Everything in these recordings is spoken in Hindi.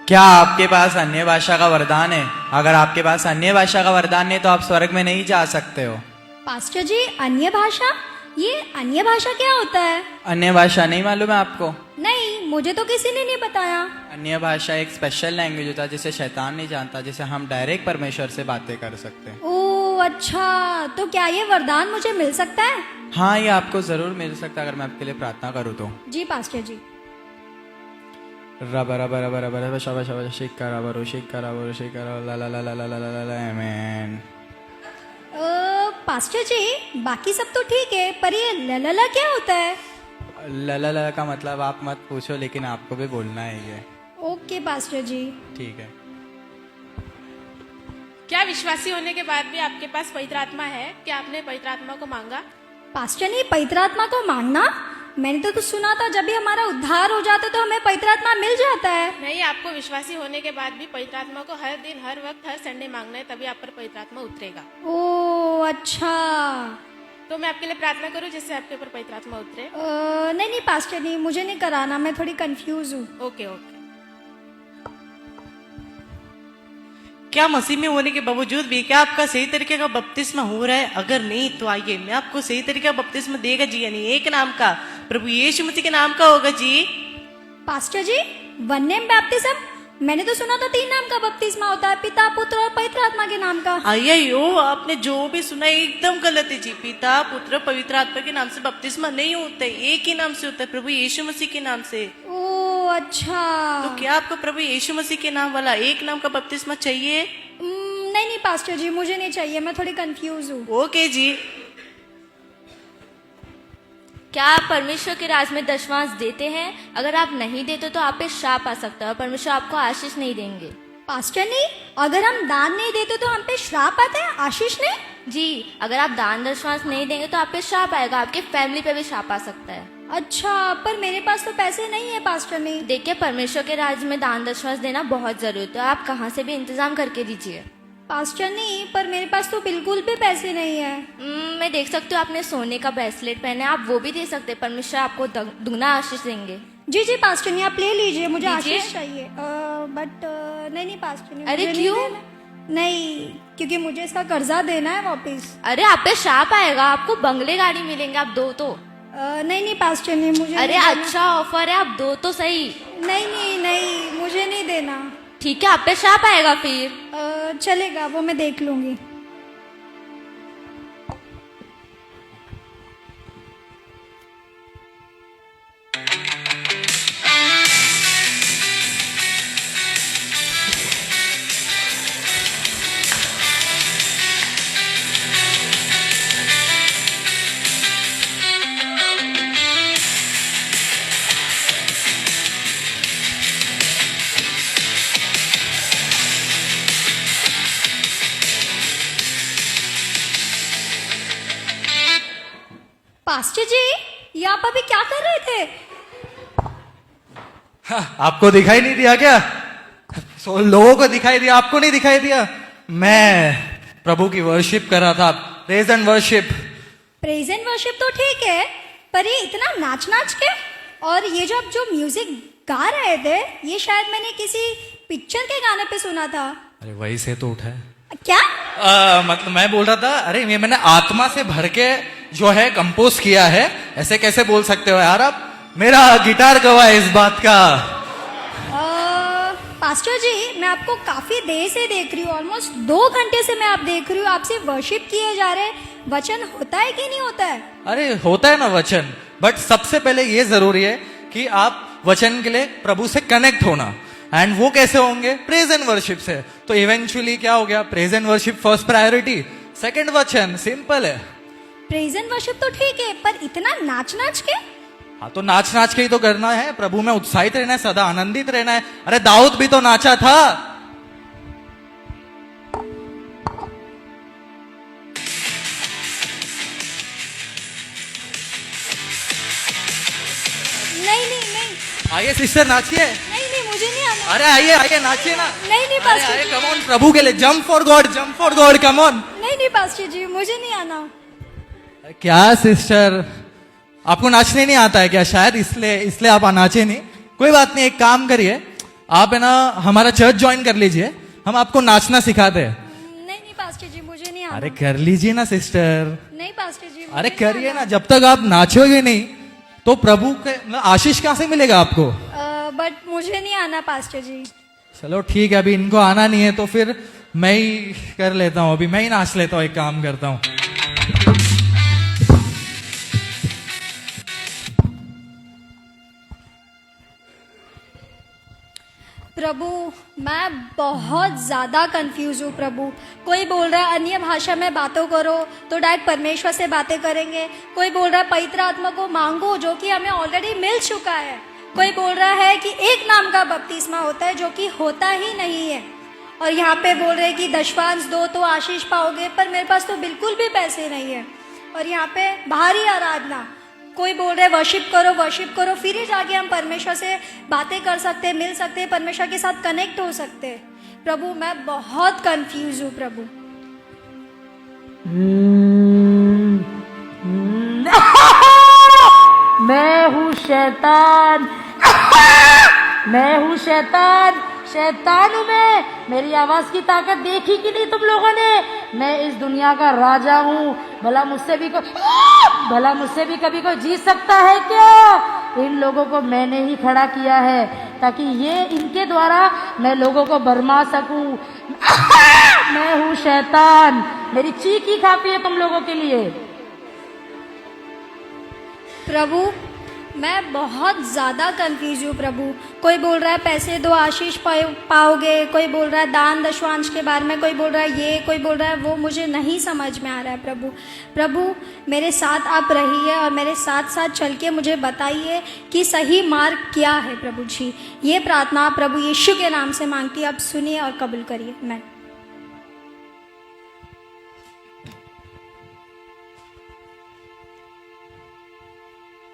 क्या आपके पास अन्य भाषा का वरदान है? अगर आपके पास अन्य भाषा का वरदान है तो आप स्वर्ग में नहीं जा सकते हो। पास्टर जी, अन्य भाषा? ये अन्य भाषा क्या होता है? अन्य भाषा नहीं मालूम है आपको? नहीं, मुझे तो किसी ने नहीं बताया। अन्य भाषा एक स्पेशल लैंग्वेज होता है जिसे शैतान नहीं जानता, जिसे हम डायरेक्ट परमेश्वर से बातें कर सकते हैं। ओह अच्छा, तो क्या ये वरदान मुझे मिल सकता है? हाँ, ये आपको जरूर मिल सकता है अगर मैं आपके लिए प्रार्थना करूँ तो। जी पास्टर जी। रब रब रब रब रब शब शब शिक्का रब शिक्का रब शिक्का ला ला ला ला ला ला ला ला आमीन। पास्टर जी, बाकी सब तो ठीक है, पर ये ललला क्या होता है? लला का मतलब आप मत पूछो, लेकिन आपको भी बोलना है ये। ओके पास्टर जी। ठीक है। क्या विश्वासी होने के बाद भी आपके पास पवित्र आत्मा है? क्या आपने पवित्र आत्मा को मांगा? पास्टर ने पवित्र आत्मा को मांगना? मैंने तो सुना था जब भी हमारा उद्धार हो जाता तो हमें पवित्र आत्मा मिल जाता है। नहीं, आपको विश्वासी होने के बाद भी पवित्र आत्मा को हर दिन, हर वक्त, हर संडे मांगना है, तभी आप पर पवित्र आत्मा उतरेगा। ओह अच्छा। तो मैं आपके लिए प्रार्थना करूं जिससे आपके ऊपर पवित्र आत्मा उतरे? नहीं नहीं पास्टर नहीं, मुझे नहीं कराना, मैं थोड़ी कंफ्यूज हूँ। Okay okay. क्या मसीह में होने के बावजूद भी क्या आपका सही तरीके का बपतिस्मा हो रहा है? अगर नहीं तो आइए मैं आपको सही तरीके का बपतिस्मा देगा जी, यानी एक नाम का, प्रभु यीशु मसीह के नाम का होगा जी। पास्टर जी, वन नेम बैप्टिज्म? मैंने तो सुना था 3 नाम का बपतिस्मा होता है, पिता, पुत्र और पवित्र आत्मा के नाम का। आइयो, आपने जो भी सुना है एकदम गलत है जी। पिता, पुत्र, पवित्र आत्मा के नाम से बपतिस्मा नहीं होता है, एक ही नाम से होता है, प्रभु यीशु मसीह के नाम से। ओह अच्छा। तो क्या आपको प्रभु यीशु मसीह के नाम वाला एक नाम का बपतिस्मा चाहिए? नहीं नहीं पास्टर जी, मुझे नहीं चाहिए, मैं थोड़ी कंफ्यूज हूँ। ओके जी। क्या आप परमेश्वर के राज में दशमांश देते हैं? अगर आप नहीं देते तो आप पे श्राप आ सकता है और परमेश्वर आपको आशीष नहीं देंगे। पास्टर नहीं, अगर हम दान नहीं देते तो हम पे श्राप आता है, आशीष नहीं? जी, अगर आप दान दशमांश नहीं देंगे तो आप पे श्राप आएगा, आपके फैमिली पे भी श्राप आ सकता है। अच्छा, पर मेरे पास तो पैसे नहीं है पास्टर नहीं। देखिए, परमेश्वर के राज में दान दशमांश देना बहुत जरूरी है, तो आप कहाँ से भी इंतजाम करके दीजिए। पास्टर नहीं, पर मेरे पास तो बिल्कुल भी पैसे नहीं है। मैं देख सकती हूँ आपने सोने का ब्रेसलेट पहना है, आप वो भी दे सकते हैं, परमेश्वर आपको दुगना आशीष देंगे। जी जी पास्टर नहीं, आप ले लीजिए, मुझे लीजिए। आशीष चाहिए। बट नहीं पास्टर नहीं। अरे मुझे क्यों? नहीं देना। नहीं, क्योंकि मुझे इसका कर्जा देना है वापस। अरे आप पे श्राप आएगा, आपको बंगले गाड़ी मिलेंगे, आप दो तो। नहीं पास्टर नहीं, मुझे अरे नहीं देना। अच्छा ऑफर है, आप दो तो सही। नहीं, मुझे नहीं देना। ठीक है, आप पे श्राप आएगा फिर। चलेगा, वो मैं देख लूंगी। पास्टर जी, ये आप अभी क्या कर रहे थे? आपको दिखाई नहीं दिया क्या? लोगों को दिखाई दिया, आपको नहीं दिखाई दिया? मैं प्रभु की वर्शिप कर रहा था, praise and worship. Praise and worship तो ठीक है, पर ये इतना नाच नाच के, और ये जो म्यूजिक गा रहे थे, ये शायद मैंने किसी पिक्चर के गाने पे सुना था। अरे वही से तो उठा है। क्या? मतलब मैं बोल रहा था, अरे ये मैंने आत्मा से भर के जो है कंपोज किया है। ऐसे कैसे बोल सकते हो यार आप? मेरा गिटार गवाह है इस बात का। पास्टर जी, मैं आपको काफी देर से देख रही हूँ, ऑलमोस्ट 2 घंटे से मैं आप देख रही हूँ, आपसे वर्शिप किए जा रहे। वचन होता है कि नहीं होता है? अरे होता है ना वचन, बट सबसे पहले ये जरूरी है कि आप वचन के लिए प्रभु से कनेक्ट होना। एंड वो कैसे होंगे? प्रेज एंड वर्शिप से। तो इवेंचुअली क्या हो गया? Praise and worship first priority, second वचन, सिंपल है। प्रेज एंड वर्शिप तो ठीक है, पर इतना नाच नाच के? हाँ, तो नाच नाच के ही तो करना है, प्रभु में उत्साहित रहना है, सदा आनंदित रहना है। अरे दाऊद भी तो नाचा था। नहीं। आइए सिस्टर नाचिए। नहीं, मुझे नहीं आना। अरे आइए नाचिए ना। नहीं पास्टर जी। कम ऑन, प्रभु के लिए jump for God, come on. नहीं पास्टर जी, मुझे नहीं आना। क्या सिस्टर, आपको नाचने नहीं आता है क्या? शायद इसलिए आप नाचे नहीं। कोई बात नहीं, एक काम करिए, आप है ना हमारा चर्च ज्वाइन कर लीजिए, हम आपको नाचना सिखाते हैं। नहीं नहीं पास्टर जी, मुझे नहीं आना। अरे कर लीजिए ना सिस्टर, नहीं पास्टर जी, अरे करिए ना। जब तक आप नाचोगे नहीं तो प्रभु के मतलब आशीष कहाँ से मिलेगा आपको? बट मुझे नहीं आना पास्टर जी। चलो ठीक है, अभी इनको आना नहीं है तो फिर मैं ही कर लेता हूँ, अभी मैं ही नाच लेता हूँ, एक काम करता हूँ। प्रभु मैं बहुत ज़्यादा कंफ्यूज हूँ प्रभु। कोई बोल रहा है अन्य भाषा में बातों करो तो डायरेक्ट परमेश्वर से बातें करेंगे। कोई बोल रहा है पवित्र आत्मा को मांगो जो कि हमें ऑलरेडी मिल चुका है। कोई बोल रहा है कि एक नाम का बपतिस्मा होता है जो कि होता ही नहीं है। और यहाँ पे बोल रहे हैं कि दशवांश दो तो आशीष पाओगे, पर मेरे पास तो बिल्कुल भी पैसे नहीं है। और यहाँ पे बाहरी आराधना, कोई बोल रहे वर्शिप करो, फिर ही जाके हम परमेश्वर से बातें कर सकते हैं, मिल सकते हैं, परमेश्वर के साथ कनेक्ट हो सकते हैं। प्रभु मैं बहुत कंफ्यूज हूँ प्रभु। मैं हूँ शैतान, मैं हूँ शैतान, शैतान हूँ मैं। मेरी आवाज की ताकत देखी कि नहीं तुम लोगों ने? मैं इस दुनिया का राजा हूँ। भला मुझसे भी कभी कोई जीत सकता है क्या? इन लोगों को मैंने ही खड़ा किया है ताकि ये इनके द्वारा मैं लोगों को भरमा सकूं। मैं हूँ शैतान, मेरी चीख ही काफी है तुम लोगों के लिए। प्रभु मैं बहुत ज़्यादा कंफ्यूज हूँ प्रभु। कोई बोल रहा है पैसे दो आशीष पाओगे, कोई बोल रहा है दान दशवांश के बारे में, कोई बोल रहा है ये, कोई बोल रहा है वो। मुझे नहीं समझ में आ रहा है प्रभु। प्रभु मेरे साथ आप रहिए और मेरे साथ साथ चल के मुझे बताइए कि सही मार्ग क्या है प्रभु जी। ये प्रार्थना प्रभु यीशु के नाम से मांगती है, आप सुनिए और कबूल करिए। मैं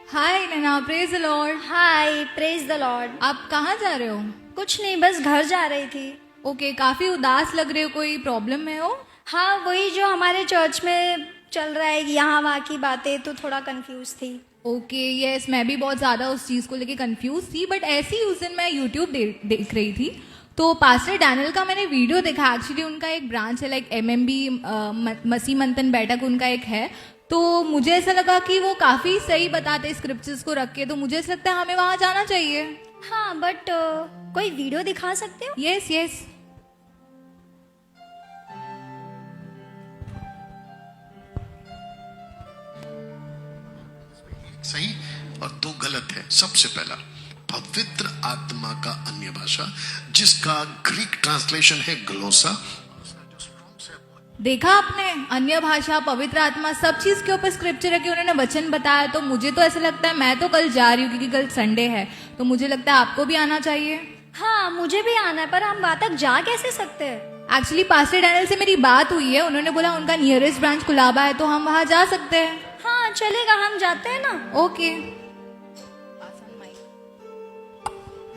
hi Naina, praise the lord. Hi, praise the lord. आप कहाँ जा रहे हो? कुछ नहीं, बस घर जा रही थी। ओके, काफी उदास लग रहे हो, कोई प्रॉब्लम में हो? हाँ, वही जो हमारे चर्च में चल रहा है, यहाँ वहाँ की बातें, तो थोड़ा कंफ्यूज थी। ओके यस, मैं भी बहुत ज़्यादा उस चीज़ को लेके कंफ्यूज थी। बट ऐसे ही उस दिन मैं यूट्यूब देख रही थी तो पास्टर डैनियल का मैंने वीडियो देखा। एक्चुअली उनका एक ब्रांच है, लाइक MMB मसीह मंथन बैठक उनका एक है। तो मुझे ऐसा लगा कि वो काफ़ी सही बताते स्क्रिप्चर्स को रख के, तो मुझे ऐसा लगता है हमें वहाँ जाना चाहिए। हाँ, बट कोई वीडियो दिखा सकते हो? Yes yes. सही और दो गलत है। सबसे पहला, पवित्र आत्मा का अन्य भाषा, जिसका ग्रीक ट्रांसलेशन है ग्लोसा। देखा आपने, अन्य भाषा, पवित्र आत्मा, सब चीज के ऊपर स्क्रिप्चर है कि उन्होंने वचन बताया। तो मुझे तो ऐसा लगता है, मैं तो कल जा रही हूँ क्योंकि कल संडे है, तो मुझे लगता है आपको भी आना चाहिए। हाँ, मुझे भी आना है, पर हम वहाँ तक जा कैसे सकते हैं? एक्चुअली पास्टर डैनियल से मेरी बात हुई है, उन्होंने बोला उनका नियरेस्ट ब्रांच कुलाबा है, तो हम वहाँ जा सकते हैं। हाँ चलेगा, हम जाते हैं ना। ओके।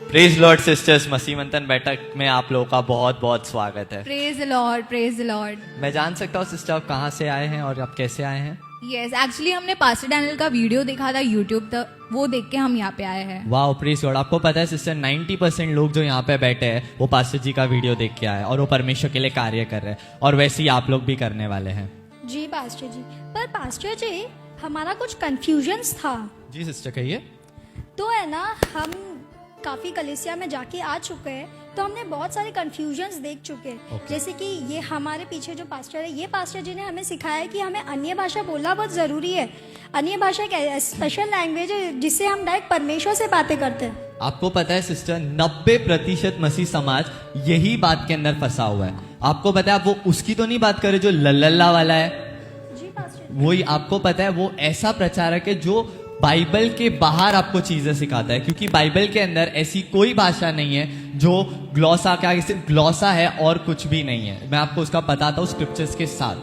प्रेज लॉर्ड सिस्टर्स, मसीह मंथन बैठक में आप लोगों का बहुत बहुत स्वागत है। Praise the Lord, praise the Lord. मैं जान सकता हूँ सिस्टर आप कहाँ से आए हैं और आप कैसे आए हैं? यस, एक्चुअली हमने पास्टर डैनियल का वीडियो देखा था यूट्यूब तक, वो देख के हम यहाँ पे आए हैं। वाह, प्रेज लॉर्ड। आपको पता है सिस्टर, 90% लोग जो यहाँ पे बैठे हैं वो पास्टर जी का वीडियो देख के आए और वो परमेश्वर के लिए कार्य कर रहे हैं, और वैसे ही आप लोग भी करने वाले हैं। जी पास्टर जी, पर पास्टर जी हमारा कुछ कंफ्यूजन्स था। जी सिस्टर कहिए। तो है ना, हम काफ़ी कलीसिया में जाके आ चुके हैं, तो हमने बहुत सारे कंफ्यूजन्स देख चुके हैं। जैसे कि ये हमारे पीछे जो पास्टर है, ये पास्टर जी ने हमें सिखाया है कि हमें अन्य भाषा बोलना बहुत ज़रूरी है। अन्य भाषा एक स्पेशल लैंग्वेज है जिससे हम डायरेक्ट परमेश्वर से बातें करते हैं। आपको पता है सिस्टर, 90% मसीह समाज यही बात के अंदर फंसा हुआ है। आपको पता है, आप वो उसकी तो नहीं बात करे जो लल्ला वाला है। जी पास्टर। वही, आपको पता है वो ऐसा प्रचारक है जो बाइबल के बाहर आपको चीजें सिखाता है, क्योंकि बाइबल के अंदर ऐसी कोई भाषा नहीं है जो ग्लॉसा, क्या सिर्फ ग्लॉसा है और कुछ भी नहीं है। मैं आपको उसका बताता हूँ स्क्रिप्चर्स के साथ।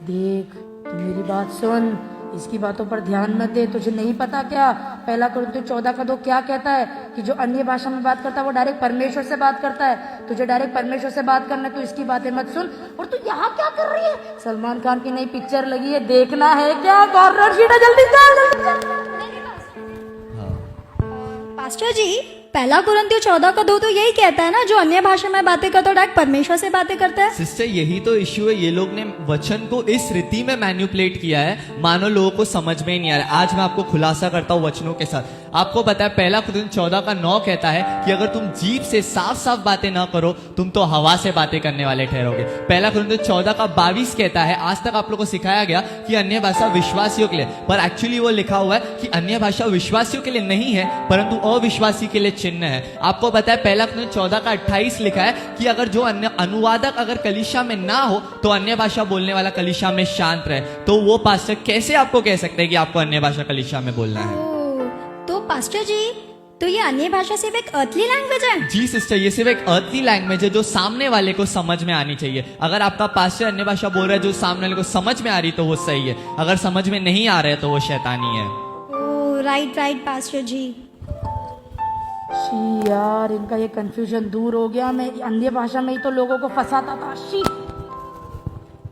देख, तू मेरी बात सुन, इसकी बातों पर ध्यान मत दे। तुझे नहीं पता क्या पहला कुरिन्थियों 14:2 क्या कहता है कि जो अन्य भाषा में बात करता है वो डायरेक्ट परमेश्वर से बात करता है। तुझे डायरेक्ट परमेश्वर से बात करना है, तो इसकी बातें मत सुन। और तू यहाँ क्या कर रही है? सलमान खान की नई पिक्चर लगी है, देखना है क्या? कॉर्नर सीट है, जल्दी चल जल्दी चल। पास्टर जी पहला कुरिन्थियों 14:2 तो यही कहता है ना, जो अन्य भाषा में बातें करता है डायरेक्ट परमेश्वर से बातें करता है। सिस्टर यही तो इश्यू है, ये लोग ने वचन को इस रीति में मैन्युपुलेट किया है मानो लोगों को समझ में ही नहीं आ रहा। आज मैं आपको खुलासा करता हूँ वचनों के साथ। आपको पता है पहला कुरिन्थियों 14:9 कहता है कि अगर तुम जीभ से साफ साफ बातें ना करो तुम तो हवा से बातें करने वाले ठहरोगे। पहला कुरिन्थियों 14:22 कहता है, आज तक आप लोगों को सिखाया गया कि अन्य भाषा विश्वासियों के लिए, पर एक्चुअली वो लिखा हुआ है कि अन्य भाषा विश्वासियों के लिए नहीं है परंतु अविश्वासी के लिए चिन्ह है। आपको पता है पहला कुरिन्थियों 14:28 लिखा है कि अगर जो अन्य अनुवादक अगर कलीसिया में ना हो तो अन्य भाषा बोलने वाला कलीसिया में शांत रहे। तो वो पास्टर कैसे आपको कह सकते हैं कि आपको अन्य भाषा कलीसिया में बोलना है? तो पास्टर जी, तो ये अन्य भाषा सिर्फ एक अर्थली लैंग्वेज है? जी सिस्टर, ये सिर्फ एक अर्थली लैंग्वेज है जो सामने वाले को समझ में आनी चाहिए। अगर आपका पास्टर अन्य भाषा बोल रहा है जो सामने वाले को समझ में आ रही तो वो सही है, अगर समझ में नहीं आ रहा है तो वो शैतानी है। ओ राइट पास्टर जी। शी यार, इनका ये कंफ्यूजन दूर हो गया। मैं अन्य भाषा में ही तो लोगों को फंसाता था। She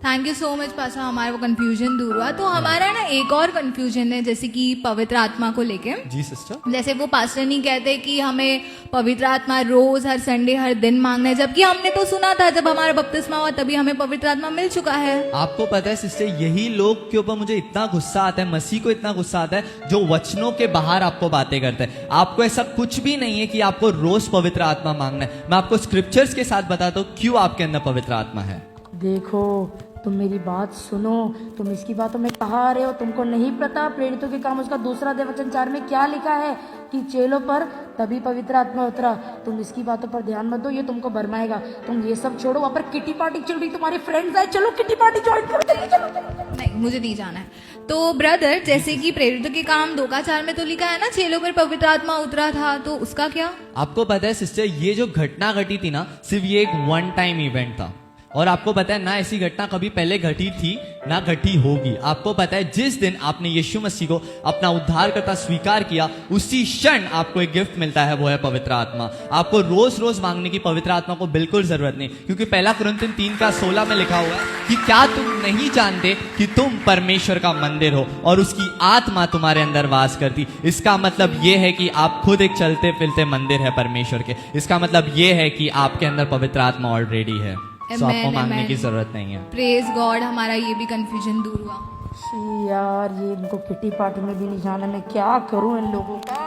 thank you so much पासा, हमारा वो कंफ्यूजन दूर हुआ। तो हमारा ना एक और कंफ्यूजन है जैसे कि पवित्र आत्मा को लेके। जी सिस्टर, जैसे वो पास्टर नहीं कहते कि हमें पवित्र आत्मा रोज हर संडे हर दिन मांगना है, जबकि हमने तो सुना था जब हमारा बपतिस्मा हुआ तभी हमें पवित्र आत्मा मिल चुका है। आपको पता है सिस्टर यही लोग के ऊपर मुझे इतना गुस्सा आता है, मसीह को इतना गुस्सा आता है जो वचनों के बाहर आपको बातें करते हैं। आपको ऐसा कुछ भी नहीं है कि आपको रोज पवित्र आत्मा मांगना है। मैं आपको स्क्रिप्चर्स के साथ बताता हूँ क्यों आपके अंदर पवित्र आत्मा है। देखो, तुम मेरी बात सुनो, तुम इसकी बातों में कहा आ रहे हो, तुमको नहीं पता प्रेरितों के काम उसका 2 वचन 4 में क्या लिखा है कि चेलों पर तभी पवित्र आत्मा उतरा। तुम इसकी बातों पर ध्यान मत दो, ये तुमको भरमाएगा। तुम ये सब छोड़ो, वहाँ पर किटी पार्टी चल रही, तुम्हारे फ्रेंड्स आए, चलो किटी पार्टी ज्वाइन करो, चलो। नहीं, मुझे नहीं जाना है। तो ब्रदर, जैसे कि प्रेरितों के काम 2:4 में तो लिखा है ना चेलों पर पवित्र आत्मा उतरा था, तो उसका क्या? आपको पता है सिस्टर ये जो घटना घटी थी ना, सिर्फ ये एक वन टाइम इवेंट था और आपको पता है ना ऐसी घटना कभी पहले घटी थी ना घटी होगी। आपको पता है जिस दिन आपने यीशु मसीह को अपना उद्धारकर्ता स्वीकार किया उसी क्षण आपको एक गिफ्ट मिलता है, वो है पवित्र आत्मा। आपको रोज रोज मांगने की पवित्र आत्मा को बिल्कुल जरूरत नहीं, क्योंकि पहला कुरिन्थियों 3:16 में लिखा हुआ है कि क्या तुम नहीं जानते कि तुम परमेश्वर का मंदिर हो और उसकी आत्मा तुम्हारे अंदर वास करती। इसका मतलब ये है कि आप खुद एक चलते फिरते मंदिर है परमेश्वर के। इसका मतलब ये है कि आपके अंदर पवित्र आत्मा ऑलरेडी है, तो आपको मांगने की जरूरत नहीं है। प्रेज गॉड, हमारा ये भी कंफ्यूजन दूर हुआ। शी यार, ये इनको किटी पार्टी में भी नहीं जाना, मैं क्या करूं इन लोगों का।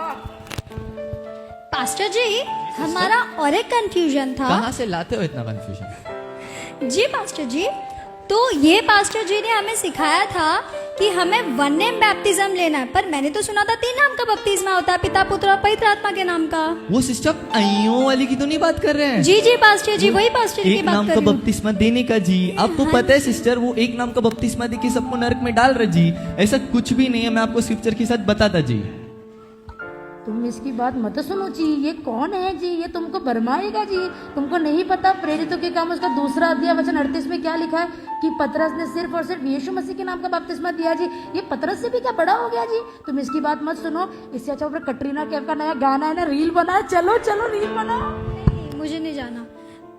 पास्टर जी, हमारा और एक कंफ्यूजन था। कहाँ से लाते हो इतना कंफ्यूजन? जी पास्टर जी, तो ये पास्टर जी ने हमें सिखाया था कि हमें वन नेम बैप्टिज्म लेना है, पर मैंने तो सुना था 3 नाम का बपतिस्मा होता है, पिता पुत्र और पवित्र आत्मा के नाम का। वो सिस्टर अइयों वाली की तो नहीं बात कर रहे हैं? जी पास्टर जी, वही पास्टर की एक बात नाम कर का रही हूँ। बपतिस्मा देने का जी। आपको पता है सिस्टर वो एक नाम का बपतिस्मा देके सबको नरक में डाल रहे जी। ऐसा कुछ भी नहीं है, मैं आपको स्क्रिप्चर के साथ बताता जी। तुम इसकी बात मत सुनो जी, ये कौन है जी, ये तुमको भरमाएगा जी। तुमको नहीं पता प्रेरितों के काम उसका 2 वचन 38 में क्या लिखा है कि पतरस ने सिर्फ और सिर्फ यीशु मसीह के नाम का बपतिस्मा दिया जी। ये पतरस से भी क्या बड़ा हो गया जी। तुम इसकी बात मत सुनो। इससे अच्छा ऊपर कटरीना कैफ का नया गाना है ना, रील बना, चलो रील बना। नहीं, मुझे नहीं जाना।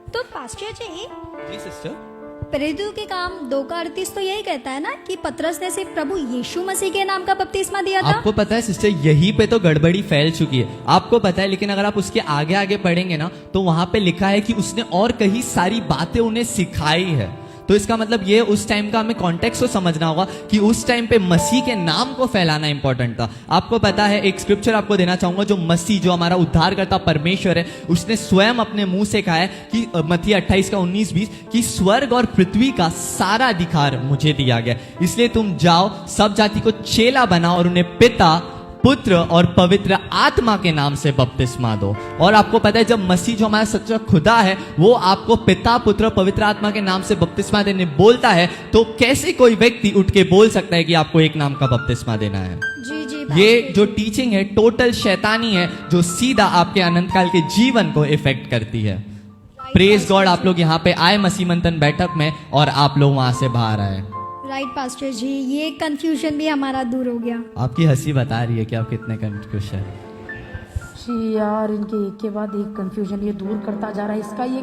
तो पास्टर जी सिस्टर, प्रेरितों के काम 2:38 तो यही कहता है ना कि पतरस ने सिर्फ प्रभु यीशु मसीह के नाम का बपतिस्मा दिया था। आपको पता है सिस्टर यहीं पे तो गड़बड़ी फैल चुकी है, आपको पता है। लेकिन अगर आप उसके आगे आगे पढ़ेंगे ना तो वहां पे लिखा है कि उसने और कई सारी बातें उन्हें सिखाई है। तो इसका मतलब ये उस टाइम का हमें कॉन्टेक्स्ट को समझना होगा कि उस टाइम पे मसीह के नाम को फैलाना इंपॉर्टेंट था। आपको पता है, एक स्क्रिप्चर आपको देना चाहूंगा, जो मसीह जो हमारा उद्धारकर्ता परमेश्वर है उसने स्वयं अपने मुंह से कहा है कि मत्ती 28:19-20 कि स्वर्ग और पृथ्वी का सारा अधिकार मुझे दिया गया, इसलिए तुम जाओ सब जाति को चेला बनाओ और उन्हें पिता पुत्र और पवित्र आत्मा के नाम से बपतिस्मा दो। और आपको पता है जब मसीह जो हमारा सच्चा खुदा है वो आपको पिता पुत्र पवित्र आत्मा के नाम से बपतिस्मा देने बोलता है, तो कैसे कोई व्यक्ति उठ के बोल सकता है कि आपको एक नाम का बपतिस्मा देना है? जी ये जो टीचिंग है टोटल शैतानी है, जो सीधा आपके अनंत काल के जीवन को इफेक्ट करती है। प्रेज गॉड, आप लोग यहाँ पे आए मसीह मंथन बैठक में और आप लोग वहां से बाहर आए। राइट पास्टर जी, ये कंफ्यूजन भी हमारा दूर हो गया। आपकी हंसी बता रही है कि आप कितने कंफ्यूज है। शी यार, इनके एक के बाद एक कंफ्यूजन ये दूर करता जा रहा है। इसका ये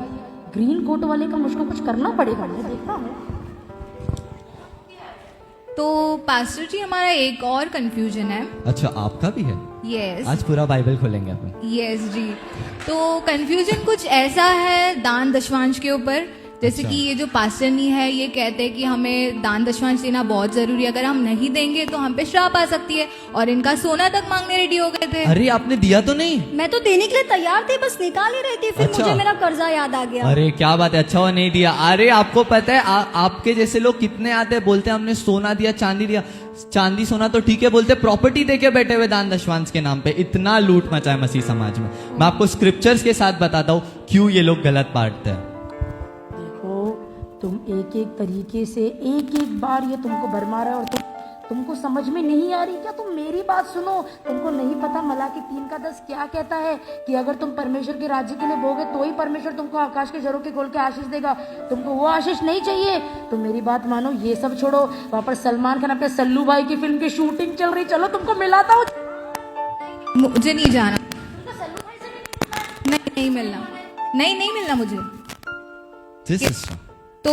ग्रीन कोट वाले का मुझको कुछ करना पड़ेगा, मैं देखता हूँ। तो पास्टर जी, हमारा एक और कंफ्यूजन है। अच्छा, आपका भी है? यस आज पूरा बाइबल खोलेंगे अपन। यस जी। तो कंफ्यूजन कुछ ऐसा है दान दशवांश के ऊपर, जैसे कि ये जो पास्टर नहीं है ये कहते हैं कि हमें दान दशवांश देना बहुत जरूरी है, अगर हम नहीं देंगे तो हम पे श्राप आ सकती है, और इनका सोना तक मांगने रेडी हो गए थे। अरे आपने दिया तो नहीं? मैं तो देने के लिए तैयार थी, बस निकाल ही रही थी, फिर अच्छा। मुझे मेरा कर्जा याद आ गया। अरे क्या बात है, अच्छा हुआ नहीं दिया। अरे आपको पता है आपके जैसे लोग कितने आते हैं, बोलते हैं हमने सोना दिया चांदी दिया। चांदी सोना तो ठीक है, बोलते प्रॉपर्टी देके बैठे हुए दान दशवांश के नाम पे। इतना लूट मचा है मसीह समाज में। मैं आपको स्क्रिप्चर्स के साथ बताता हूँ क्यों ये लोग गलत बांटते हैं। तुम एक एक तरीके से एक एक बार ये तुमको भरमा रहा है और तुमको समझ में नहीं आ रही क्या? तुम मेरी बात सुनो। तुमको नहीं पता मलाकी 3:10 क्या कहता है कि अगर तुम परमेश्वर के राज्य के लिए बोगे तो ही परमेश्वर तुमको आकाश के झरोखे खोल के आशीष देगा। तुमको वो आशीष नहीं चाहिए तो मेरी बात मानो, ये सब छोड़ो। वहां पर सलमान खान अपने सल्लू भाई की फिल्म की शूटिंग चल रही, चलो तुमको मिलाता हूँ। मुझे नहीं जाना, नहीं मिलना, नहीं मिलना मुझे। तो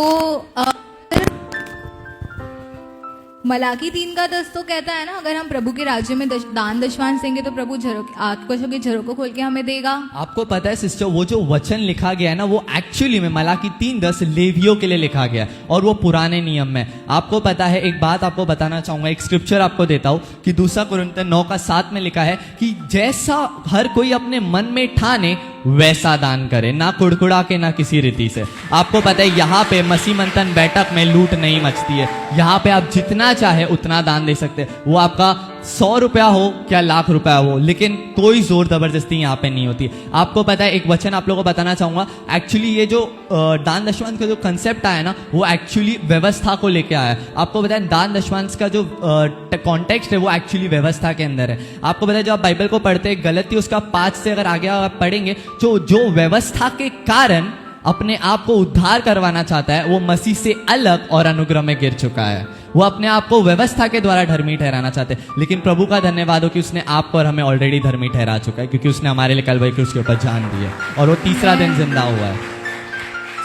मलाकी 3:10 तो कहता है ना, अगर हम प्रभु के राज्य में दान दशवांश देंगे तो प्रभु आकाशों के झरोकों खोल के हमें देगा। आपको पता है सिस्टर, वो जो वचन लिखा गया है ना, वो एक्चुअली में मलाकी 3:10 लेवियों के लिए लिखा गया है और वो पुराने नियम में। आपको पता है, एक बात आपको बताना चाहूंगा, एक स्क्रिप्चर आपको देता हूं कि 2 कुरिन्थियों 9:7 में लिखा है कि जैसा हर कोई अपने मन में ठाने वैसा दान करे, ना कुड़कुड़ा के ना किसी रीति से। आपको पता है यहाँ पे मसीह मंथन बैठक में लूट नहीं मचती है। यहाँ पे आप जितना चाहे उतना दान दे सकते हैं, वो आपका 100 रुपया हो क्या लाख रुपया हो, लेकिन कोई जोर जबरदस्ती यहाँ पे नहीं होती। आपको पता है, एक वचन आप लोगों को बताना चाहूंगा। एक्चुअली ये जो दान दशवांश का जो कंसेप्ट आया ना, वो एक्चुअली व्यवस्था को लेके आया है। आपको पता है दान दशवांश का जो कॉन्टेक्स्ट है वो एक्चुअली व्यवस्था के अंदर है। आपको पता है जब आप बाइबल को पढ़ते हैं, गलती उसका 5 से अगर आगे आप पढ़ेंगे, जो व्यवस्था के कारण अपने आप को उद्धार करवाना चाहता है, वो मसीह से अलग और अनुग्रह में गिर चुका है। वो अपने आप को व्यवस्था के द्वारा धर्मी ठहराना चाहते हैं, लेकिन प्रभु का धन्यवाद हो कि उसने आपको और हमें ऑलरेडी धर्मी ठहरा चुका है, क्योंकि उसने हमारे लिए कलवरी क्रूस के ऊपर जान दी है और वो तीसरा दिन जिंदा हुआ है।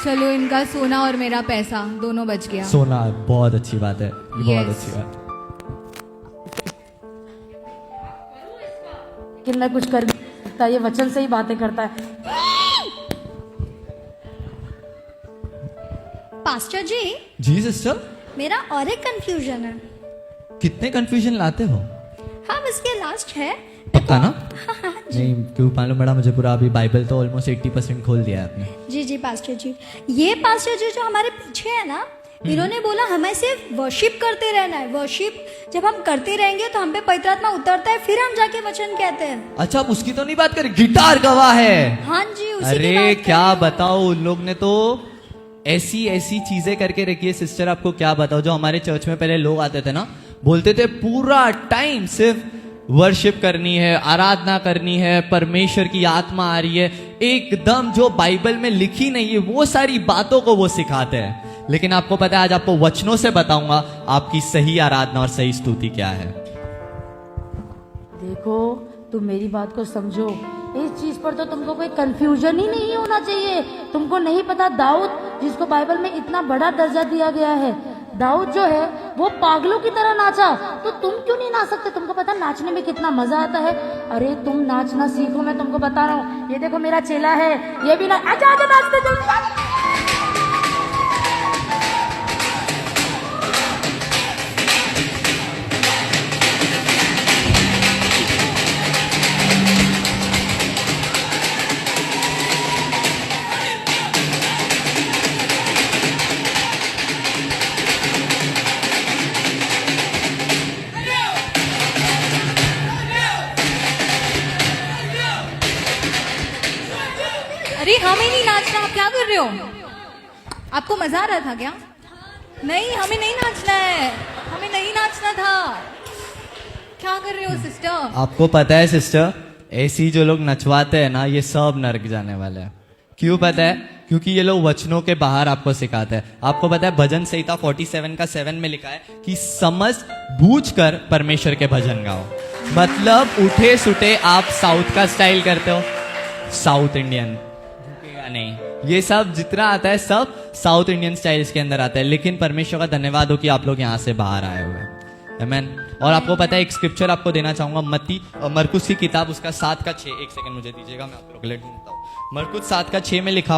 चलो, इनका सोना और मेरा पैसा दोनों बच गया। सोना बहुत अच्छी बात है, बहुत Yes. अच्छी बात। कि मैं कुछ कर नहीं सकता, ये वचन से ही बातें करता है। पास्टर जी सिस्टर, मेरा और एक कंफ्यूजन है। कितने कंफ्यूजन लाते हो? हाँ, बस ये लास्ट है। पक्का ना? नहीं, क्यों मालूम पड़ा मुझे पूरा। अभी बाइबल तो ऑलमोस्ट 80% खोल दिया है आपने। जी पास्टर जी, ये पास्टर जी जो हमारे पीछे है ना, इन्होंने बोला हमें सिर्फ वर्शिप करते रहना है। वर्शिप जब हम करते रहेंगे तो हम पे पवित्र आत्मा उतरता है, फिर हम जाके वचन कहते हैं। अच्छा, आप उसकी तो नहीं बात करें? गिटार गवाह है। हाँ जी, उसी की अरे बात कर क्या रही हूँ। बताओ, उन लोग ने तो ऐसी चीजें करके रखी है सिस्टर। आपको क्या बताओ, जो हमारे चर्च में पहले लोग आते थे ना, बोलते थे पूरा टाइम सिर्फ वर्शिप करनी है, आराधना करनी है, परमेश्वर की आत्मा आ रही है, एकदम जो बाइबल में लिखी नहीं है वो सारी बातों को वो सिखाते हैं। लेकिन आपको पता है, आज आपको वचनों से बताऊंगा आपकी सही आराधना और सही स्तुति क्या है। देखो, तुम मेरी बात को समझो। इस चीज पर तो तुमको कोई कंफ्यूजन ही नहीं होना चाहिए। तुमको नहीं पता, दाऊद जिसको बाइबल में इतना बड़ा दर्जा दिया गया है, दाऊद जो है वो पागलों की तरह नाचा, तो तुम क्यों नहीं नाच सकते? तुमको पता नाचने में कितना मजा आता है। अरे तुम नाचना सीखो, मैं तुमको बता रहा हूँ। ये देखो मेरा चेला है, ये भी ना आजा आजा नाचते जल्दी। अरे हमें नहीं नाचना, आप क्या कर रहे हो? आपको मजा आ रहा था क्या? नहीं, हमें नहीं नाचना है, हमें नहीं नाचना था। क्या कर रहे हो सिस्टर? आपको पता है सिस्टर, ऐसी जो लोग नचवाते हैं ना, ये सब नरक जाने वाले हैं। क्यों पता है? क्योंकि ये लोग वचनों के बाहर आपको सिखाते हैं। आपको पता है भजन संहिता 47:7 में लिखा है कि समझ बूझ कर परमेश्वर के भजन गाओ। मतलब उठे सुटे आप साउथ का स्टाइल करते हो, साउथ इंडियन नहीं, ये सब जितना आता है सब साउथ इंडियन स्टाइल्स के अंदर आता है। लेकिन परमेश्वर का धन्यवाद हो कि आप लोग यहाँ से बाहर आए हुए हैं। आमेन। और आपको पता है एक स्क्रिप्चर आपको देना चाहूंगा, मरकुस की किताब उसका 7 का 6। एक सेकंड मुझे दीजिएगा, मैं आप लोग के लिए ढूंढता हूँ। मरकुस 7 का 6 में लिखा